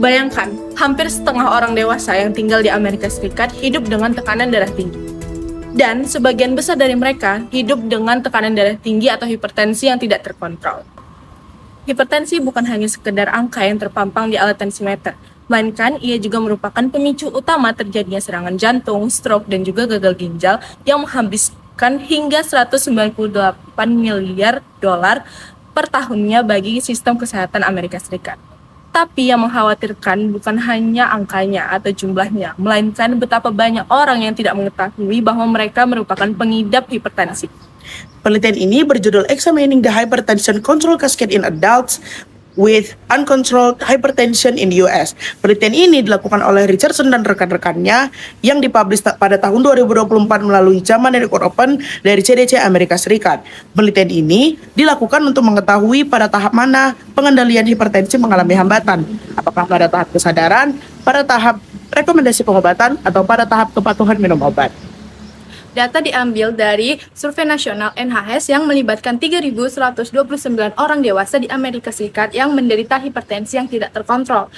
Bayangkan, hampir setengah orang dewasa yang tinggal di Amerika Serikat hidup dengan tekanan darah tinggi. Dan sebagian besar dari mereka hidup dengan tekanan darah tinggi atau hipertensi yang tidak terkontrol. Hipertensi bukan hanya sekedar angka yang terpampang di alat tensimeter, melainkan ia juga merupakan pemicu utama terjadinya serangan jantung, stroke, dan juga gagal ginjal yang menghabiskan hingga 198 miliar dolar per tahunnya bagi sistem kesehatan Amerika Serikat. Tapi yang mengkhawatirkan bukan hanya angkanya atau jumlahnya, melainkan betapa banyak orang yang tidak mengetahui bahwa mereka merupakan pengidap hipertensi. Penelitian ini berjudul Examining the Hypertension Control Cascade in Adults with Uncontrolled Hypertension in the US. Penelitian ini dilakukan oleh Richardson dan rekan-rekannya yang dipublish pada tahun 2024 melalui Zaman Medical Open dari CDC Amerika Serikat. Penelitian ini dilakukan untuk mengetahui pada tahap mana pengendalian hipertensi mengalami hambatan. Apakah pada tahap kesadaran, pada tahap rekomendasi pengobatan, atau pada tahap kepatuhan minum obat. Data diambil dari Survei Nasional NHS yang melibatkan 3.129 orang dewasa di Amerika Serikat yang menderita hipertensi yang tidak terkontrol.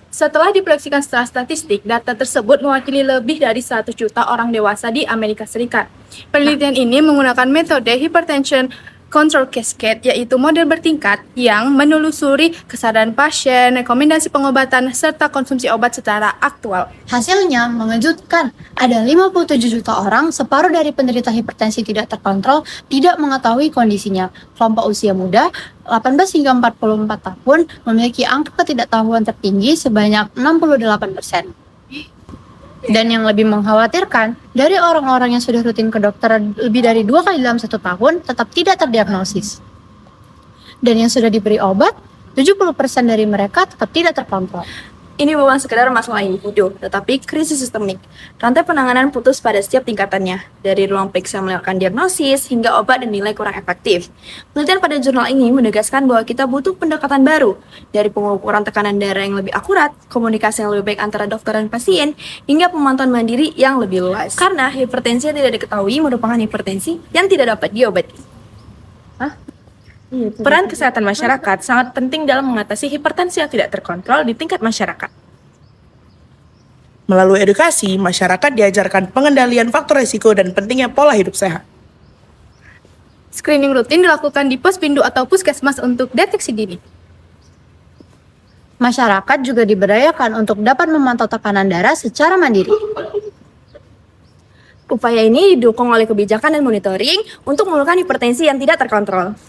Setelah diproyeksikan secara statistik, data tersebut mewakili lebih dari 100 juta orang dewasa di Amerika Serikat. Penelitian ini menggunakan metode Hypertension Control Cascade, yaitu model bertingkat yang menelusuri kesadaran pasien, rekomendasi pengobatan, serta konsumsi obat secara aktual. Hasilnya mengejutkan, ada 57 juta orang, separuh dari penderita hipertensi tidak terkontrol, tidak mengetahui kondisinya. Kelompok usia muda, 18 hingga 44 tahun, memiliki angka ketidaktahuan tertinggi sebanyak 68%. Dan yang lebih mengkhawatirkan, dari orang-orang yang sudah rutin ke dokter lebih dari 2 kali dalam 1 tahun, tetap tidak terdiagnosis. Dan yang sudah diberi obat, 70% dari mereka tetap tidak terkontrol. Ini bukan sekedar masalah individu, tetapi krisis sistemik. Rantai penanganan putus pada setiap tingkatannya, dari ruang periksa melakukan diagnosis hingga obat dinilai kurang efektif. Penelitian pada jurnal ini menegaskan bahwa kita butuh pendekatan baru, dari pengukuran tekanan darah yang lebih akurat, komunikasi yang lebih baik antara dokter dan pasien, hingga pemantauan mandiri yang lebih luas. Karena hipertensi yang tidak diketahui merupakan hipertensi yang tidak dapat diobati. Peran kesehatan masyarakat sangat penting dalam mengatasi hipertensi yang tidak terkontrol di tingkat masyarakat. Melalui edukasi, masyarakat diajarkan pengendalian faktor risiko dan pentingnya pola hidup sehat. Screening rutin dilakukan di Pospindu atau Puskesmas untuk deteksi dini. Masyarakat juga diberdayakan untuk dapat memantau tekanan darah secara mandiri. Upaya ini didukung oleh kebijakan dan monitoring untuk menurunkan hipertensi yang tidak terkontrol.